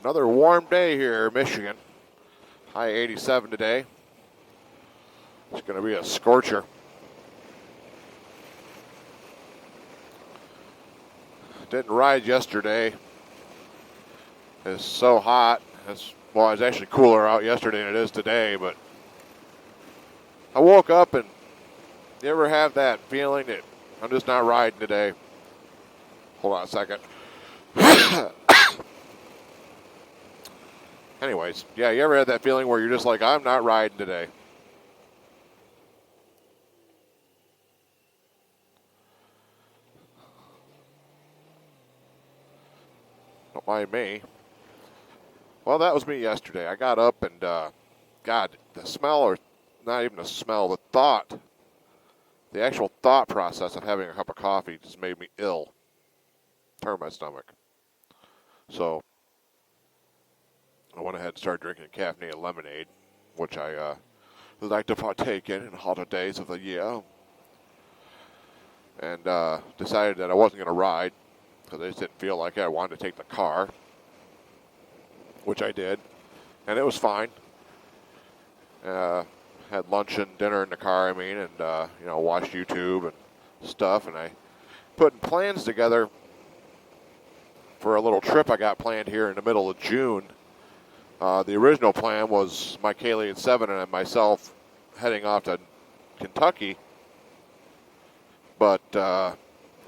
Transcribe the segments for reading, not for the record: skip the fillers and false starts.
Another warm day here in Michigan. High 87 today. It's going to be a scorcher. Didn't ride yesterday. It's so hot. It's actually cooler out yesterday than it is today, but I woke up and you ever have that feeling that I'm just not riding today? Hold on a second. Anyways, yeah, you ever had that feeling where you're just like, I'm not riding today? Don't mind me. Well, that was me yesterday. I got up and, God, the smell, or not even the smell, the actual thought process of having a cup of coffee just made me ill. Turned my stomach. So I went ahead and started drinking caffeinated lemonade, which I like to partake in hotter days of the year. And decided that I wasn't going to ride because I just didn't feel like it. I wanted to take the car, which I did, and it was fine. Had lunch and dinner in the car, and watched YouTube and stuff, and I putting plans together for a little trip I got planned here in the middle of June. The original plan was my Kaylee at 7 and myself heading off to Kentucky, but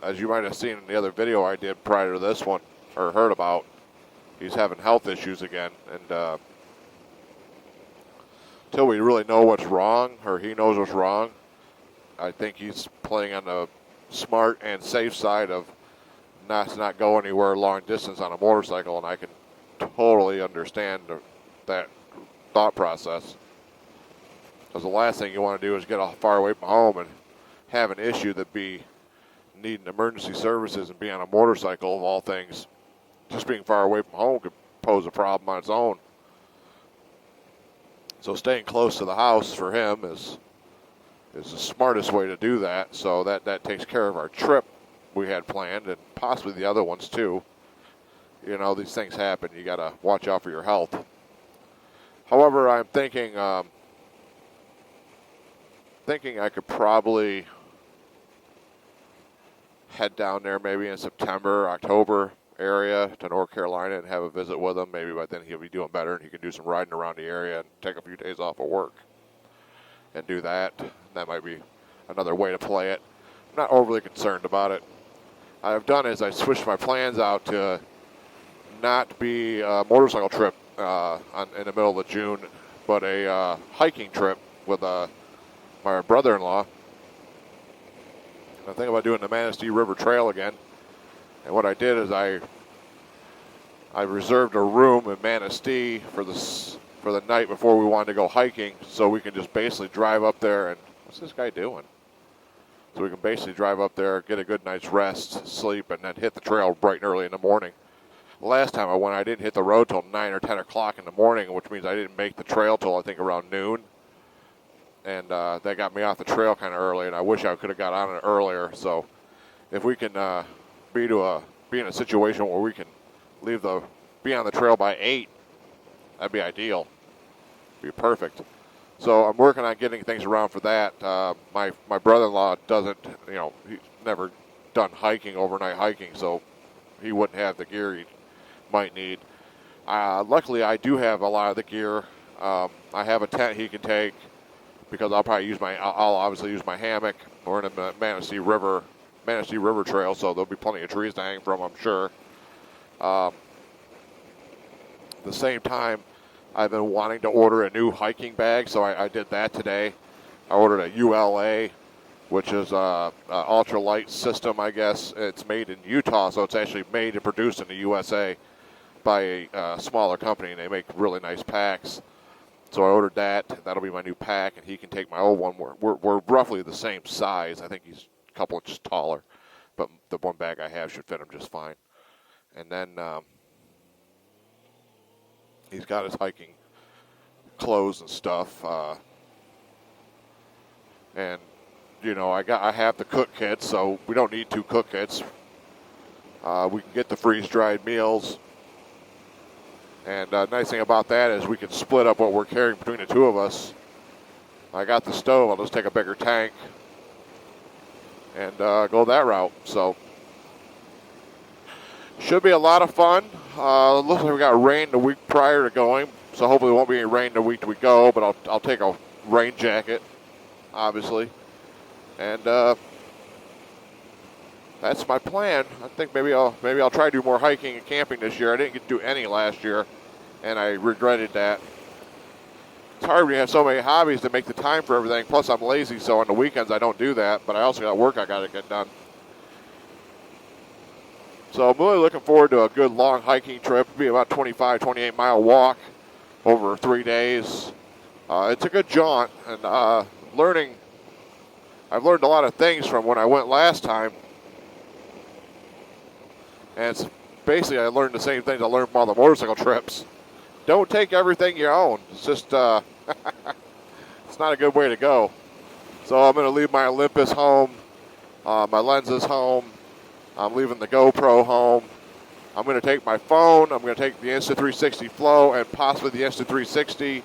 as you might have seen in the other video I did prior to this one, or heard about, he's having health issues again, and until we really know what's wrong, or he knows what's wrong, I think he's playing on the smart and safe side of not go anywhere long distance on a motorcycle, and I can totally understand that thought process. Because the last thing you want to do is get far away from home and have an issue that be needing emergency services and be on a motorcycle, of all things. Just being far away from home could pose a problem on its own. So staying close to the house for him is the smartest way to do that. So that takes care of our trip we had planned, and possibly the other ones too. You know, these things happen. You got to watch out for your health. However, I'm thinking I could probably head down there maybe in September, October area to North Carolina and have a visit with him. Maybe by then he'll be doing better and he can do some riding around the area and take a few days off of work and do that. That might be another way to play it. I'm not overly concerned about it. What I've done is I switched my plans out to not be a motorcycle trip in the middle of June, but a hiking trip with my brother-in-law. I think about doing the Manistee River Trail again. And what I did is I reserved a room in Manistee for the night before we wanted to go hiking, so we can just basically drive up there and, what's this guy doing? So we can basically drive up there, get a good night's rest, sleep, and then hit the trail bright and early in the morning. The last time I went, I didn't hit the road till 9 or 10 o'clock in the morning, which means I didn't make the trail till I think around noon. And that got me off the trail kind of early, and I wish I could have got on it earlier. So if we can be in a situation where we can be on the trail by 8, that'd be ideal. Be perfect. So I'm working on getting things around for that. My brother-in-law doesn't, he's never done overnight hiking, so he wouldn't have the gear he might need. Luckily, I do have a lot of the gear. I have a tent he can take, because I'll obviously use my hammock. We're in the Manistee River Trail, so there'll be plenty of trees to hang from, I'm sure. At the same time, I've been wanting to order a new hiking bag, so I did that today. I ordered a ULA, which is a ultralight system, I guess. It's made in Utah, so it's actually made and produced in the USA by a smaller company, and they make really nice packs. So I ordered that. That'll be my new pack, and he can take my old one. We're roughly the same size. I think he's a couple inches taller, but the one bag I have should fit him just fine. And then he's got his hiking clothes and stuff. And I have the cook kit, so we don't need 2 cook kits. We can get the freeze-dried meals. And nice thing about that is we can split up what we're carrying between the two of us. I got the stove. I'll just take a bigger tank and go that route. So should be a lot of fun. Looks like we got rain the week prior to going, so hopefully it won't be any rain the week that we go. But I'll take a rain jacket, obviously, and that's my plan. I think maybe I'll try to do more hiking and camping this year. I didn't get to do any last year, and I regretted that. It's hard when you have so many hobbies to make the time for everything. Plus, I'm lazy, so on the weekends I don't do that. But I also got work I got to get done. So I'm really looking forward to a good long hiking trip. It'll be about 25, 28-mile walk over 3 days. It's a good jaunt, and I've learned a lot of things from when I went last time. And it's basically I learned the same things I learned from all the motorcycle trips. Don't take everything you own. It's just it's not a good way to go. So I'm going to leave my Olympus home, my lenses home. I'm leaving the GoPro home. I'm going to take my phone. I'm going to take the Insta360 Flow and possibly the Insta360.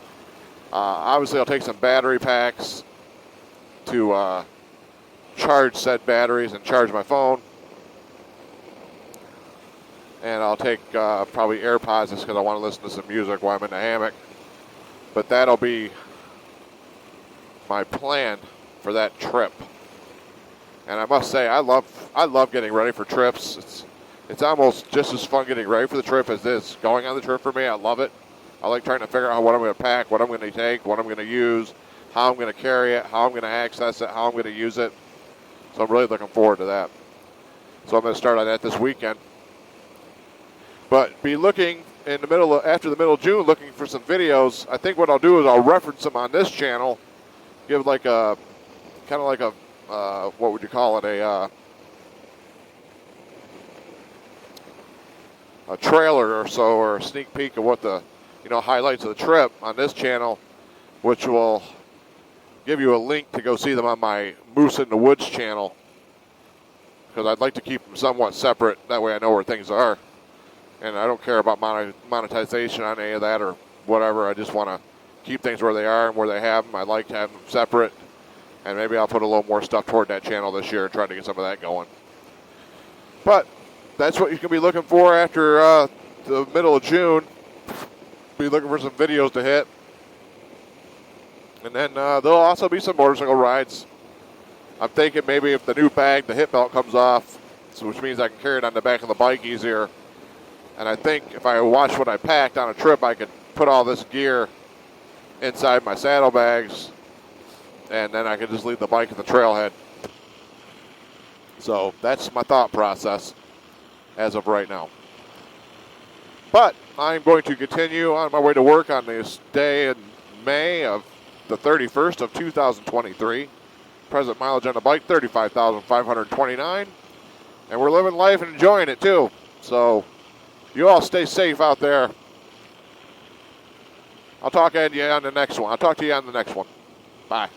Obviously, I'll take some battery packs to charge said batteries and charge my phone. And I'll take probably AirPods just because I want to listen to some music while I'm in the hammock. But that'll be my plan for that trip. And I must say, I love getting ready for trips. It's almost just as fun getting ready for the trip as it is going on the trip for me. I love it. I like trying to figure out what I'm going to pack, what I'm going to take, what I'm going to use, how I'm going to carry it, how I'm going to access it, how I'm going to use it. So I'm really looking forward to that. So I'm going to start on that this weekend. But be looking in the after the middle of June, looking for some videos. I think what I'll do is I'll reference them on this channel, give like a kind of like a what would you call it, a trailer or so, or a sneak peek of what the highlights of the trip on this channel, which will give you a link to go see them on my Moose in the Woods channel, because I'd like to keep them somewhat separate. That way I know where things are. And I don't care about monetization on any of that or whatever. I just want to keep things where they are and where they have them. I like to have them separate. And maybe I'll put a little more stuff toward that channel this year and try to get some of that going. But that's what you can be looking for after the middle of June. Be looking for some videos to hit. And then there'll also be some motorcycle rides. I'm thinking maybe if the new bag, the hip belt, comes off, which means I can carry it on the back of the bike easier. And I think if I watch what I packed on a trip, I could put all this gear inside my saddlebags, and then I could just leave the bike at the trailhead. So that's my thought process as of right now. But I'm going to continue on my way to work on this day in May of the 31st of 2023. Present mileage on the bike, 35,529. And we're living life and enjoying it too. So you all stay safe out there. I'll talk to you on the next one. Bye.